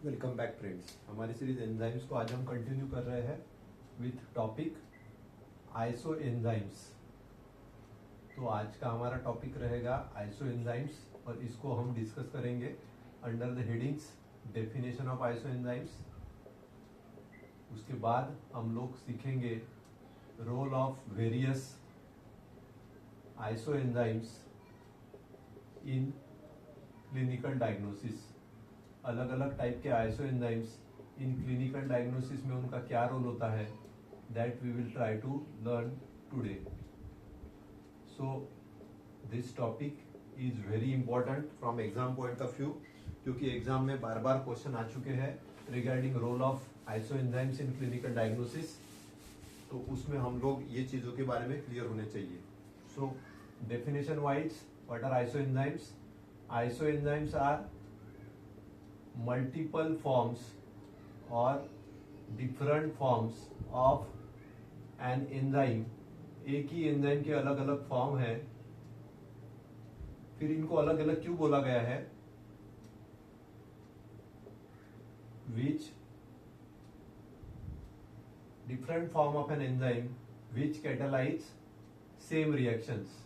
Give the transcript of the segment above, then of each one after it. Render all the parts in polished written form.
Welcome back friends. हमारी series enzymes को आज हम कंटिन्यू कर रहे हैं विथ टॉपिक आइसो एंजाइम्स। तो आज का हमारा टॉपिक रहेगा आइसो एंजाइम्स और इसको हम डिस्कस करेंगे under the headings definition of isoenzymes. उसके बाद हम लोग सीखेंगे role of various isoenzymes in clinical diagnosis. अलग अलग टाइप के isoenzymes in clinical diagnosis में उनका क्या रोल होता है, that we will try to learn today. So this topic is very important from exam point of view, क्योंकि exam में बार बार क्वेश्चन आ चुके हैं regarding role of isoenzymes in clinical diagnosis. तो उसमें हम लोग ये चीजों के बारे में क्लियर होने चाहिए। So definition wise, what are isoenzymes? Isoenzymes are multiple forms or different forms of an enzyme। एक ही एंजाइम के अलग अलग फॉर्म है। फिर इनको अलग अलग क्यों बोला गया है? which different form of an enzyme which catalyze same reactions।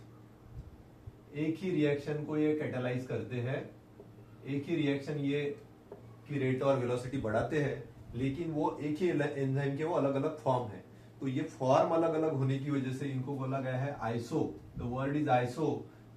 एक ही रिएक्शन को ये कैटालाइज करते हैं, एक ही रिएक्शन ये की रेट और वेलोसिटी बढ़ाते हैं, लेकिन वो एक ही एंजाइम के वो अलग अलग फॉर्म है। तो ये फॉर्म अलग अलग होने की वजह से इनको बोला गया है iso. The word is iso.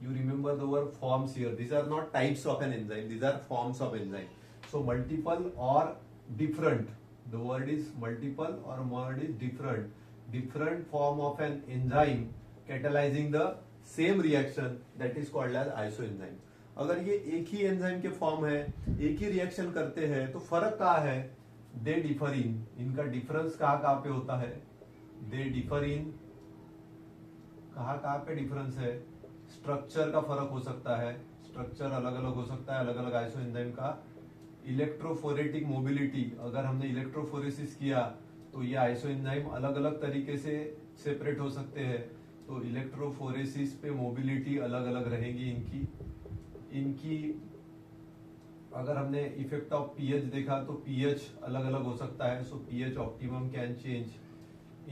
You remember the word forms here. This are not types of an enzyme, this are forms of enzyme. So multiple और different, the word is multiple और word is different. Different form of an enzyme catalysing the same reaction, that is called as iso enzyme. अगर ये एक ही enzyme के form है, एक ही reaction करते हैं, तो फर्क कहाँ है? They differ in. इनका डिफरेंस कहाँ पे होता है? They differ in. कहाँ पे डिफरेंस है? स्ट्रक्चर का फर्क हो सकता है, स्ट्रक्चर अलग अलग हो सकता है अलग अलग आइसो एंजाइम का। इलेक्ट्रोफोरेटिक मोबिलिटी, अगर हमने इलेक्ट्रोफोरेसिस किया तो ये आइसो एंजाइम अलग अलग तरीके से सेपरेट हो सकते हैं। तो इलेक्ट्रोफोरेसिस पे मोबिलिटी अलग अलग रहेगी इनकी। अगर हमने इफेक्ट ऑफ पीएच देखा तो पीएच अलग अलग हो सकता है। So pH optimum can change.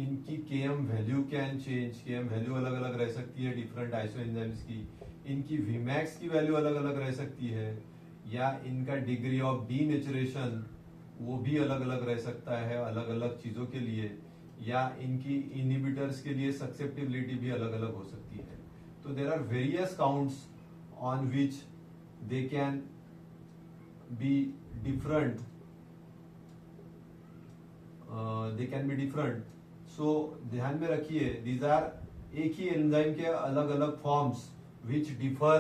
इनकी Km value can change, Km value अलग अलग रह सकती है डिफरेंट आइसो एंजाइम्स की। इनकी वीमैक्स की वैल्यू अलग अलग रह सकती है, या इनका डिग्री ऑफ डीनेचुरेशन वो भी अलग अलग रह सकता है अलग अलग चीजों के लिए, या इनकी इनहिबिटर्स के लिए ससेप्टिबिलिटी भी अलग अलग हो सकती है। तो there are various counts on which they can be different, so ध्यान में रखिए, these are एक ही एंजाइम के अलग अलग फॉर्म्स which differ,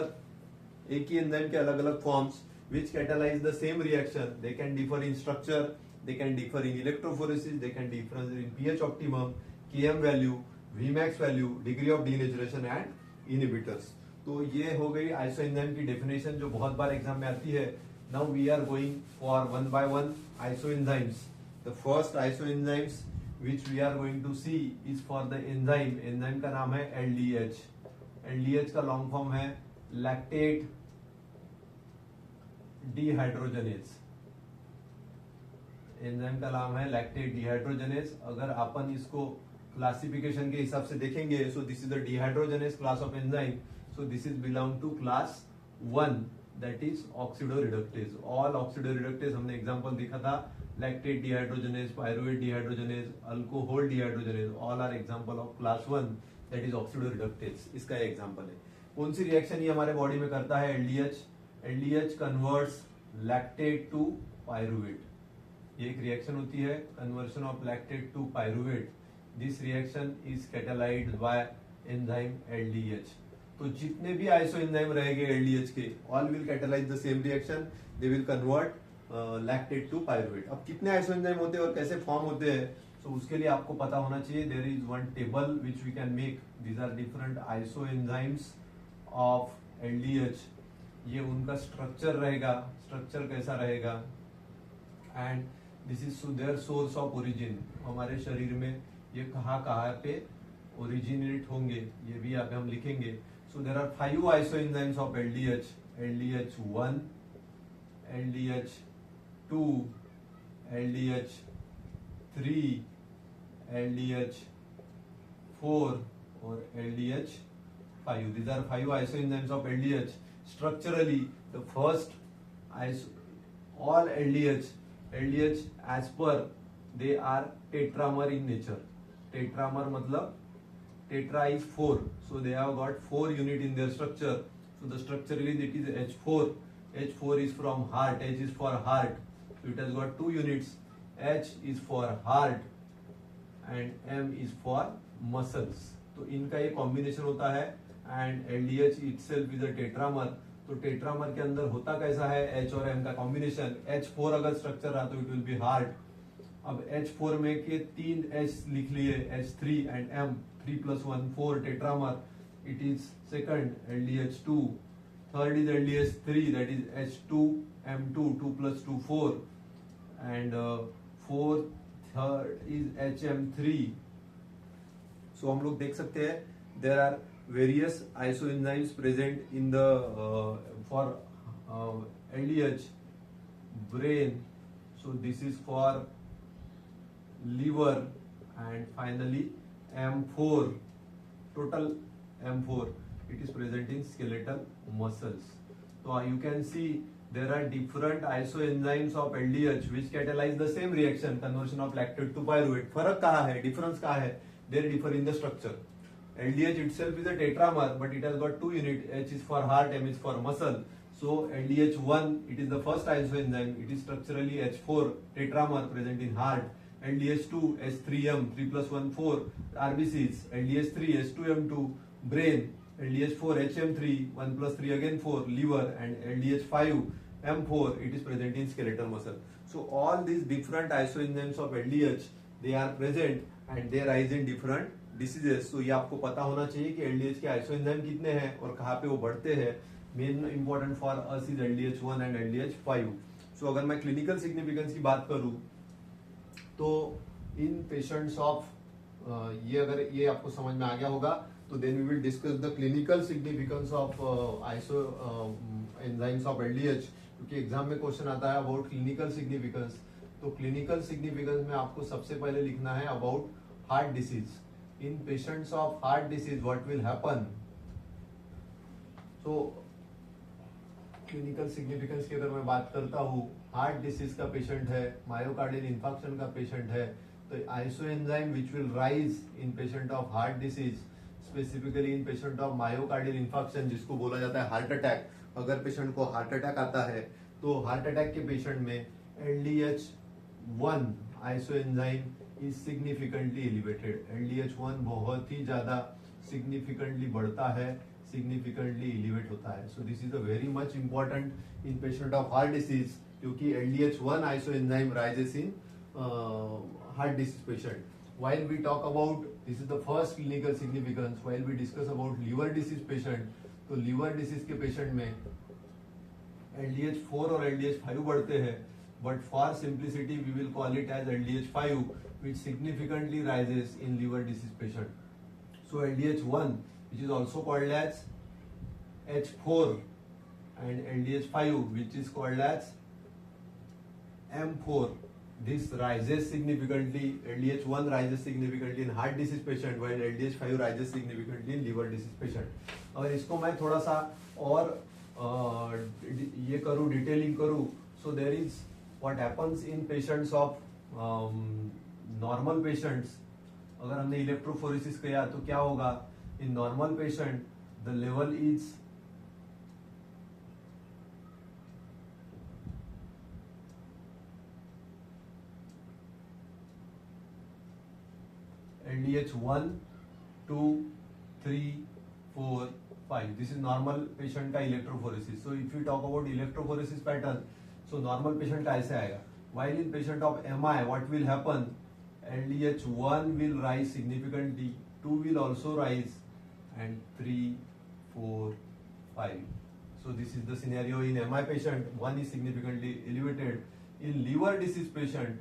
एक ही एंजाइम के अलग अलग forms which catalyze the same reaction। they can differ in structure, they can differ in electrophoresis, they can differ in pH optimum, Km value, Vmax value, degree of denaturation and inhibitors। तो ये हो गई iso enzyme की definition, जो बहुत बार exam में आती है। Now we are going for one by one isoenzymes. The first isoenzymes which we are going to see is for the enzyme. Enzyme का नाम है एलडीएच। एलडीएच का लॉन्ग फॉर्म है लैक्टेट डिहाइड्रोजनेज। एंजाइम का नाम है lactate dehydrogenase. अगर अपन इसको क्लासिफिकेशन के हिसाब से देखेंगे, so this is the dehydrogenase class of enzyme. So this is belong to class 1, that is oxidoreductase। all oxidoreductase हमने एग्जांपल देखा था, lactate dehydrogenase, pyruvate dehydrogenase, alcohol dehydrogenase, all are example of class 1, that is oxidoreductase। इसका example है। कौन सी reaction ये हमारे body में करता है? LDH। LDH converts lactate to pyruvate. ये एक रिएक्शन होती है, conversion of lactate to pyruvate. This reaction is catalysed by enzyme LDH। तो जितने भी आइसो एंजाइम रहेंगे एलडीएच के, all will catalyse the same reaction, they will convert lactate to pyruvate. अब कितने आइसो एंजाइम होते हैं और कैसे फॉर्म होते हैं, तो उसके लिए आपको पता होना चाहिए। There is one table which we can make. These are different isoenzymes of LDH. ये उनका स्ट्रक्चर रहेगा, स्ट्रक्चर कैसा रहेगा, and this is their source of origin. हमारे शरीर में ये कहाँ पे ओरिजिनेट होंगे, ये भी यहाँ पे हम लिखेंगे। So there are 5 isoenzymes of LDH: LDH1, LDH2, 2, LDH 3, LDH 4 or LDH 5. These are 5 isoenzymes of LDH. Structurally, the first all LDH as per they are tetramer in nature. Tetramer मतलब tetra is 4, so they have got 4 unit in their structure. So the structurally it is H4. H4 is from heart. H is for heart, so it has got 2 units. H is for heart and M is for muscles. तो इनका ये combination होता है and LDH itself is a tetramer. तो tetramer के अंदर होता कैसा है, H और M का कॉम्बिनेशन. H4 अगर स्ट्रक्चर रहा तो इट विल बी हार्ट. अब H4 में के 3 H लिख लिए, H3 and M, 3 + 1 4 tetramer. It is second LDH2. Third is LDH3, that is H2M2, 2 + 2 4 and fourth third is HM3. So हम लोग देख सकते हैं there are various isoenzymes present in the for LDH brain. So this is for liver and finally M4, total M4, it is present in skeletal muscles. So you can see there are different isoenzymes of LDH which catalyze the same reaction, conversion of lactate to pyruvate. फर्क कहाँ है, difference कहाँ है? They differ in the structure. LDH itself is a tetramer, but it has got 2 units. H is for heart, M is for muscle. So LDH1, it is the first isoenzyme. It is structurally H4 tetramer present in heart. LDH2, H3M, 3 + 1 4 RBCs. LDH3, H2M2 brain. LDH4, HM3, 1 + 3 again 4 liver, and LDH5 M4, it is present in skeletal muscle. So all these different isoenzymes of LDH, they are present and they rise in different diseases. तो ये आपको पता होना चाहिए कि LDH के isoenzyme कितने हैं और कहाँ पे वो बढ़ते हैं. Main important for us is LDH1 and LDH5. सो अगर मैं क्लिनिकल सिग्निफिकेंस की बात करूं तो इन पेशेंट्स ऑफ ये अगर ये आपको समझ में आ गया होगा तो then we will discuss the clinical significance of isoenzymes of LDH, क्योंकि एग्जाम में क्वेश्चन आता है अबाउट क्लिनिकल सिग्निफिकेंस. तो क्लिनिकल सिग्निफिकेंस में आपको सबसे पहले लिखना है about heart disease. In patients of heart disease, what will happen? So, clinical significance की अगर मैं बात करता हूँ, हार्ट डिसीज का पेशेंट है, मायोकार्डियल इंफार्क्शन का पेशेंट है, तो isoenzyme which will rise in patient of heart disease, specifically in patient of myocardial infarction जिसको बोला जाता है हार्ट अटैक. अगर पेशेंट को हार्ट अटैक आता है तो हार्ट अटैक के पेशेंट में LDH1 isoenzyme is significantly elevated. LDH1 बहुत ही ज्यादा significantly बढ़ता है, significantly elevate होता है. So this is a very much important in patient of heart disease, क्योंकि LDH1 isoenzyme rises in heart disease patient. While we talk about, this is the first clinical significance, while we discuss about liver disease patient, तो liver disease के patient में LDH4 और LDH5 बढ़ते हैं, but for simplicity we will call it as LDH5, which significantly rises in liver disease patient. So LDH1, which is also called as H4, and LDH5, which is called as M4, this rises significantly. LDH1 rises significantly in heart disease patient, while LDH5 rises significantly in liver disease patient. अगर इसको मैं थोड़ा सा और ये करूँ, detailing करूँ, so there is what happens in patients of normal patients. अगर हमने इलेक्ट्रोफोरेसिस किया तो क्या होगा, in normal patient the level is LDH1 2 3 4 5. This is normal patient का electrophoresis. So if you talk about electrophoresis pattern, so normal patient का ऐसे आएगा. while in patient of MI, what will happen, LDH1 will rise significantly, 2 will also rise, and 3, 4, 5. So this is the scenario in MI patient. 1 is significantly elevated. In liver disease patient,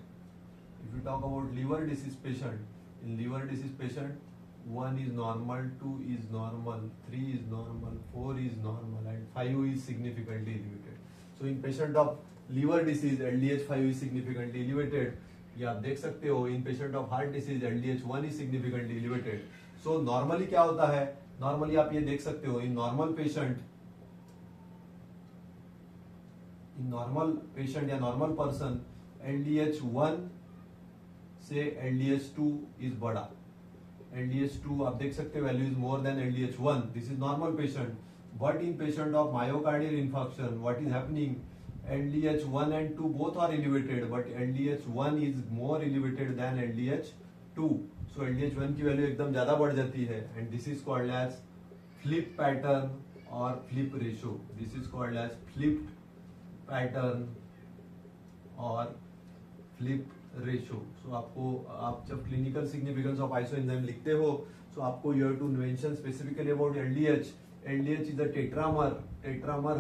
if you talk about liver disease patient, in liver disease patient, 1 is normal, 2 is normal, 3 is normal, 4 is normal, and 5 is significantly elevated. So in patient of liver disease LDH5 is significantly elevated, ये आप देख सकते हो। In patient of heart disease LDH1 is significantly elevated. So normally क्या होता है, normally आप ये देख सकते हो, इन नॉर्मल पेशेंट या नॉर्मल पर्सन LDH1 से LDH2 इज बड़ा। LDH2 आप देख सकते हो value is more than LDH1, this is normal patient. But in patient of myocardial infarction what is happening, LDH1 and 2 both are elevated, but LDH1 is more elevated than LDH2. So LDH1 की value एकदम ज्यादा बढ़ जाती है, and this is called as flip pattern or flip ratio. This is called as flipped pattern or flip ratio. So आप जब clinical significance of isoenzyme लिखते हो, so आपको you have to mention specifically about LDH. LDH is a tetramer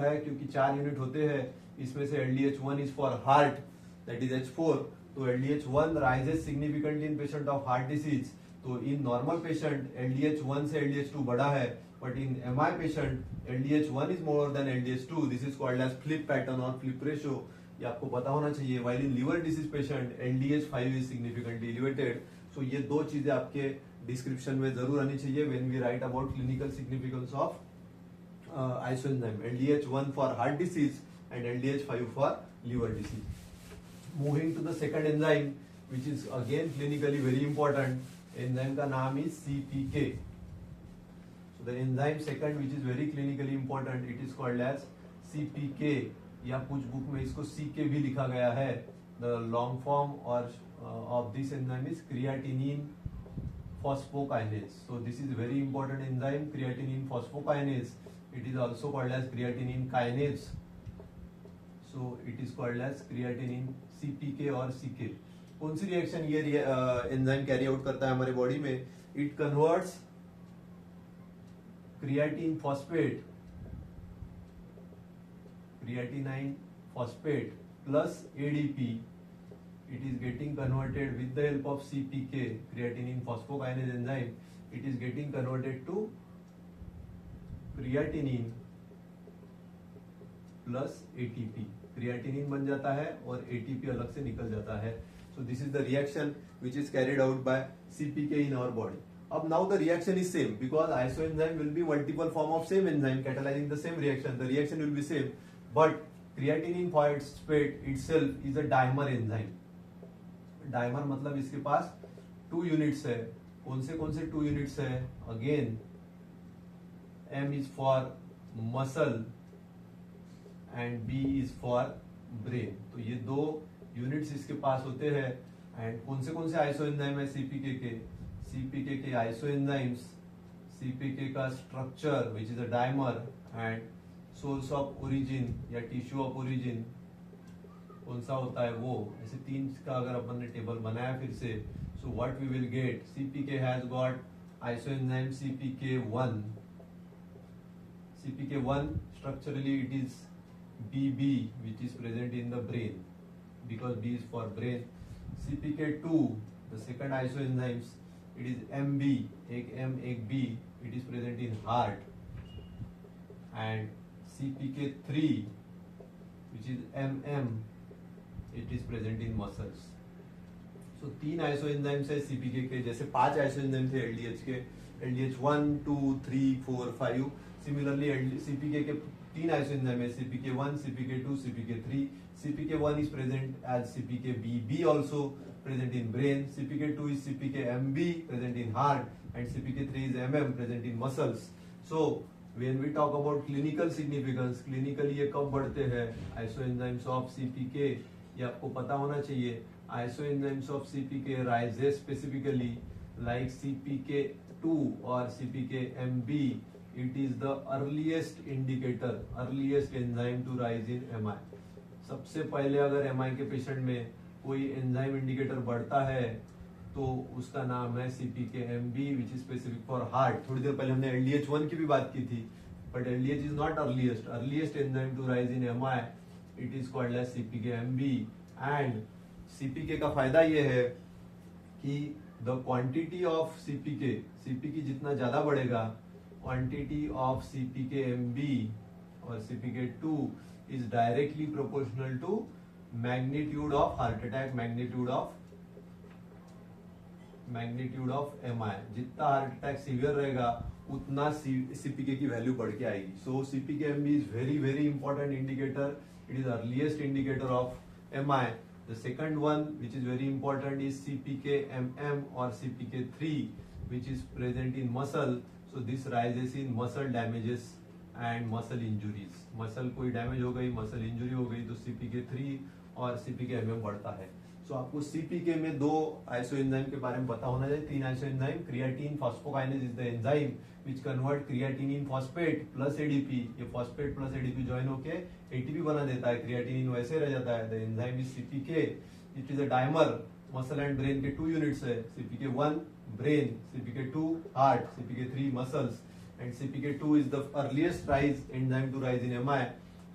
है क्योंकि 4 unit होते हैं, इसमें से LDH1 is for heart, that is H4. तो LDH1 rises significantly in patient of heart disease. तो in normal patient LDH1 से LDH2 बड़ा है, but in MI patient LDH1 is more than LDH2. This is called as flip pattern or flip ratio. ये आपको पता होना चाहिए। While in liver disease patient LDH5 is significantly elevated. So ये दो चीजें आपके डिस्क्रिप्शन में जरूर आनी चाहिए when we write about clinical significance of isoenzyme, LDH1 for heart disease and LDH5 for liver disease. Moving to the second enzyme which is again clinically very important, enzyme का नाम is CPK. So the enzyme second which is very clinically important, it is called as CPK, या कुछ book में इसको CK भी लिखा गया है। The long form or of this enzyme is creatinine phosphokinase. So this is very important enzyme, creatinine phosphokinase. It is also called as creatinine kinase. So it is called as creatinine CPK or CK. कौन सी reaction ये enzyme carry out करता है हमारे body में? It converts creatine phosphate plus ADP. It is getting converted with the help of CPK, creatinine phosphokinase enzyme. It is getting converted to creatinine plus ATP. Creatinine बन जाता है और ATP अलग से निकल जाता है. So this is the reaction which is carried out by CPK in our body. अब now the reaction is same because isoenzyme will be multiple form of same enzyme catalyzing the same reaction. The reaction will be same, but creatinine phosphate itself is a dimer enzyme. Dimer मतलब इसके पास 2 units है. कौन से 2 units है? Again M is for muscle and B is for brain. तो ये 2 units इसके पास होते हैं. एंड कौन से आइसोएंजाइम है CPK के आइसोएंजाइम्स, CPK का structure which is a dimer and source of origin या टिश्यू ऑफ ओरिजिन कौन सा होता है वो. ऐसे 3 का अगर अपन ने टेबल बनाया फिर से, so what we will get, CPK has got isoenzyme CPK1 structurally it is BB which is present in the brain because B is for brain. CPK2 the second isoenzymes, it is MB, एक M एक B, it is present in heart. And CPK3 which is MM, it is present in muscles. So 3 आइसोएंजाइम्स है CPK के, जैसे 5 isoenzyme थे LDH के, LDH1, 2, 3, 4, 5. Similarly CPK के 3 isoenzyme है, CPK1, CPK2, CPK3. CPK1 is present as CPKBB also present in brain. CPK2 is CPKMB present in heart and CPK3 is MM present in muscles. So when we talk about clinical significance, clinically ये कब बढ़ते हैं? आइसोएंजाइम्स of CPK, ये आपको पता होना चाहिए. आइसोएंजाइम्स of CPK rises specifically like CPK2 or CPKMB. It is the earliest indicator, earliest enzyme to rise in MI. सबसे पहले अगर MI के पेशेंट में कोई एंजाइम इंडिकेटर बढ़ता है तो उसका नाम है CPKMB which is specific for heart. थोड़ी देर पहले हमने LDH1 की भी बात की थी, but LDH is not earliest enzyme to rise in MI. It is called as CPKMB. And CPK का फायदा ये है कि the quantity of CPK जितना ज्यादा बढ़ेगा, quantity of CPKMB or CPK2 is directly proportional to magnitude of heart attack, magnitude of MI। जितना heart attack severe रहेगा उतना CPK की वैल्यू बढ़ के आएगी। सो CPK-MB is very very important indicator, it is earliest indicator of MI। The second one which is very important is CPK-MM और CPK-3 which is present in muscle, so this rises in muscle damages and muscle injuries। Muscle कोई damage हो गई, muscle injury हो गई तो CPK-3 और CPK-MM बढ़ता है। सो आपको CPK में दो आइसो एंजाइम के बारे में पता होना चाहिए, तीन iso enzyme. Creatine phosphokinase is the enzyme which convert creatine in phosphate plus ADP। ये फॉस्फेट प्लस ADP ज्वाइन होके ATP बना देता है, क्रिएटिन वैसे रह जाता है। The enzyme is CPK, it is a dimer. Muscle and brain के 2 यूनिट्स है, CPK-1 brain, CPK-2 heart, CPK-3 muscles, and CPK-2 is the earliest rise enzyme to rise in MI।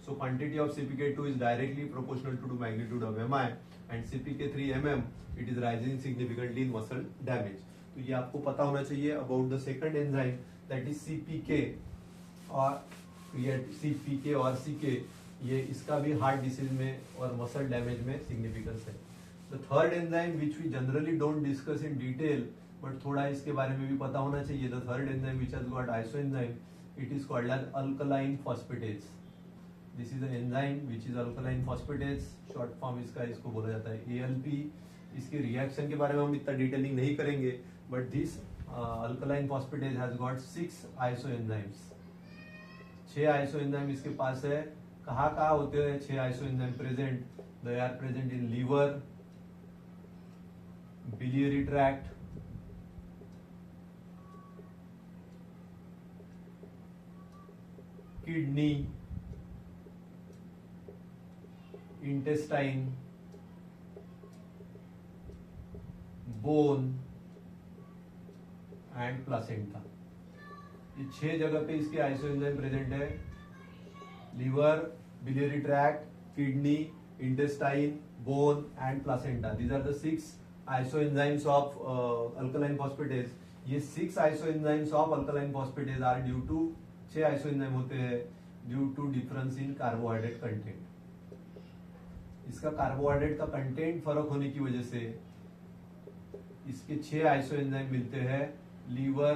So quantity of CPK-2 is directly proportional to the magnitude of MI, and CPK-3-MM it is rising significantly in muscle damage। तो ये आपको पता होना चाहिए about the second enzyme that is CPK और CPK और CK, ये इसका भी हार्ट डिसीज में और मसल डैमेज में सिग्निफिकेंस है। The third enzyme which we generally don't discuss in detail but थोड़ा इसके बारे में भी पता होना चाहिए। The third enzyme which has got isoenzyme, it is called as alkaline phosphatase. This is an enzyme which is alkaline phosphatase, short form इसका इसको बोला जाता है ALP। इसके रिएक्शन के बारे में हम इतना डिटेलिंग नहीं करेंगे, but this alkaline phosphatase has got 6 isoenzymes. 6 isoenzyme इसके पास है। कहाँ कहाँ होते हैं 6 isoenzyme present? They are present in liver, biliary tract, kidney, intestine, bone and placenta। ये 6 जगह पे इसके आइसोएंजाइम प्रेजेंट है। Liver, biliary tract, kidney, intestine, bone and placenta। These are the 6 isoenzymes of alkaline phosphatase। ये 6 isoenzymes of alkaline phosphatase are due to 6 isoenzyme होते हैं due to difference in carbohydrate content. इसका carbohydrate का content फर्क होने की वजह से इसके 6 आइसोएंजाइम मिलते हैं। Liver,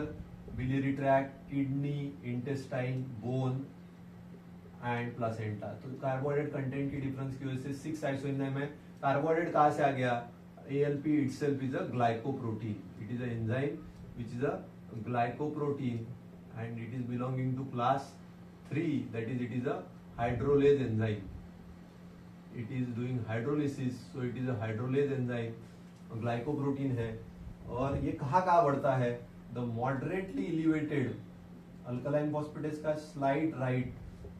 biliary tract, kidney, intestine, bone and placenta. तो कार्बोहाइड्रेट कंटेंट की डिफरेंस की वजह से 6 आइसोएंजाइम है। कार्बोहाइड्रेट कहाँ से आ गया? ALP itself is a glycoprotein. It is an enzyme which is a glycoprotein and it is belonging to class 3, that is it is a hydrolase enzyme। It is doing hydrolysis, so it is a hydrolase enzyme, glycoprotein है। और ये कहाँ कहाँ बढ़ता है? The moderately elevated alkaline phosphatase का slight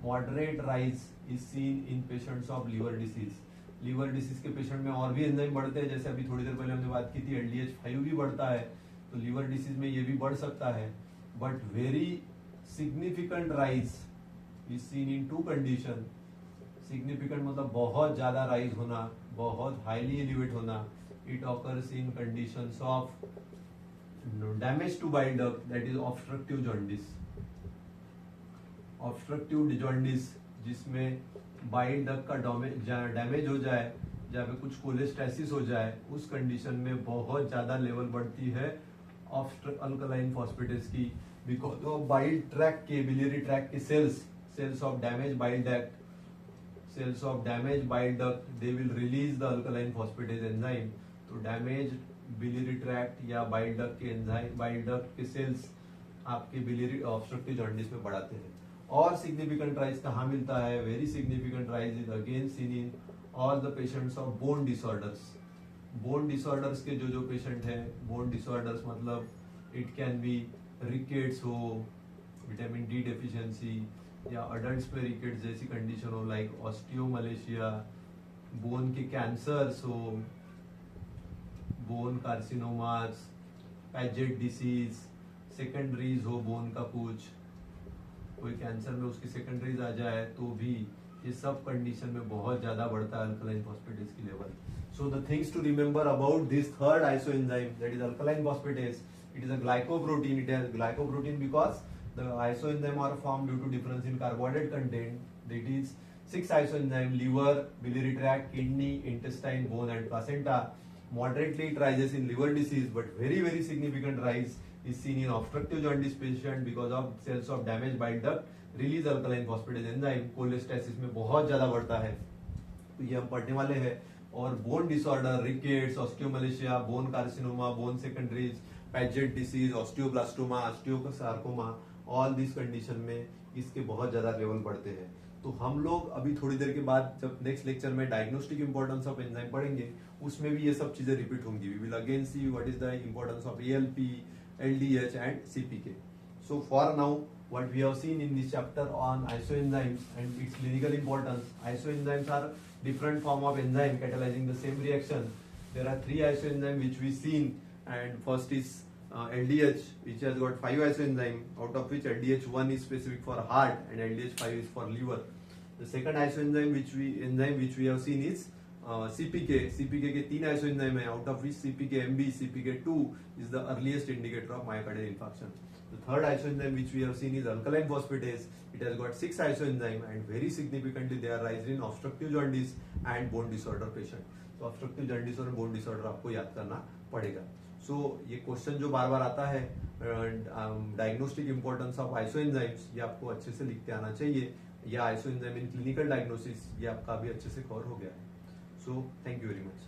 moderate rise is seen in patients of liver disease। Liver disease के patient में और भी एंजाइम बढ़ते हैं, जैसे अभी थोड़ी देर पहले हमने बात की थी LDH5 भी बढ़ता है, तो लीवर डिसीज में ये भी बढ़ सकता है। But very significant rise is seen in 2 condition. Significant मतलब बहुत ज्यादा राइज होना, बहुत हाईली एलिवेट होना। It occurs in conditions of damage to bile duct, that is obstructive jaundice. Obstructive jaundice जिसमें बाइल डक्ट का डैमेज हो जाए, जहाँ पे कुछ कोलेस्टेसिस हो जाए, उस कंडीशन में बहुत ज्यादा लेवल बढ़ती है अल्कलाइन फॉस्फेटेज की, बिकॉज ऑफ बाइल ट्रैक्ट के, बिलियरी ट्रैक्ट के cells of damage bile duct, cells of damaged bile duct, they will release the alkaline phosphatase enzyme। तो डैमेज बिलियरी ट्रैक्ट या बाइल डक्ट के enzyme, bile duct के sales आपके biliary obstructive jaundice में बढ़ाते हैं। और सिग्निफिकेंट राइज कहाँ मिलता है? Very significant rise is again seen in all the patients of bone disorders. Bone disorders के जो पेशेंट हैं, बोन डिसऑर्डर्स मतलब इट कैन बी रिकेट्स हो, विटामिन D डेफिशिएंसी, या अडल्ट में रिकेट्स जैसी कंडीशन हो, लाइक ऑस्टियोमलेशिया, बोन के कैंसर्स हो, bone carcinomas, Padget disease, secondaries हो बोन का कुछ, कोई कैंसर में उसकी सेकेंडरीज आ जाए तो भी ये सब कंडीशन में बहुत ज्यादा बढ़ता है अल्कलाइन फॉस्फेटेज की level. So the things to remember about this third isoenzyme, that is alkaline phosphatase, it is a glycoprotein. It has glycoprotein because the isoenzyme are formed due to difference in carbohydrate content, that is 6 isoenzyme liver, biliary tract, kidney, intestine, bone and placenta. Moderately it rises in liver disease, but very significant rise is seen in obstructive jaundice patient because of cells of damaged bile duct release alkaline phosphatase enzyme. Cholestasis में बहुत ज्यादा बढ़ता है, तो ये हम पढ़ने वाले हैं. और bone disorder, rickets, osteomalacia, bone carcinoma, bone secondaries, Padget disease, ऑस्टियोब्लास्टोमा, osteosarcoma, all this condition में इसके बहुत ज्यादा लेवल बढ़ते हैं. तो हम लोग अभी थोड़ी देर के बाद जब नेक्स्ट लेक्चर में डायग्नोस्टिक इंपॉर्टेंस ऑफ एंजाइम पढ़ेंगे, उसमें भी ये सब चीजें रिपीट होंगी. We will again see what is the importance of ALP, LDH and CPK. So for now, what we have seen in this chapter on isoenzymes and its clinical importance. Isoenzymes are different form of enzyme catalyzing the same reaction. There are 3 isoenzymes which we seen, and first is LDH, which has got 5 isoenzyme, out of which LDH1 is specific for heart and LDH5 is for liver. The second isoenzyme which we have seen is CPK. CPK के 3 isoenzyme है, out of which CPK-MB, CPK2 is the earliest indicator of myocardial infarction. The third isoenzyme which we have seen is alkaline phosphatase. It has got 6 isoenzyme and very significantly they are rising in obstructive jaundice and bone disorder patient. So obstructive jaundice और bone disorder आपको याद करना पड़ेगा. So ये question जो बार बार आता है, diagnostic importance of आइसोएंजाइम्स, ये आपको अच्छे से लिखते आना चाहिए. या आइसोएंजाइम इन क्लिनिकल डायग्नोसिस, ये आपका भी अच्छे से कवर हो गया है. So thank you very much.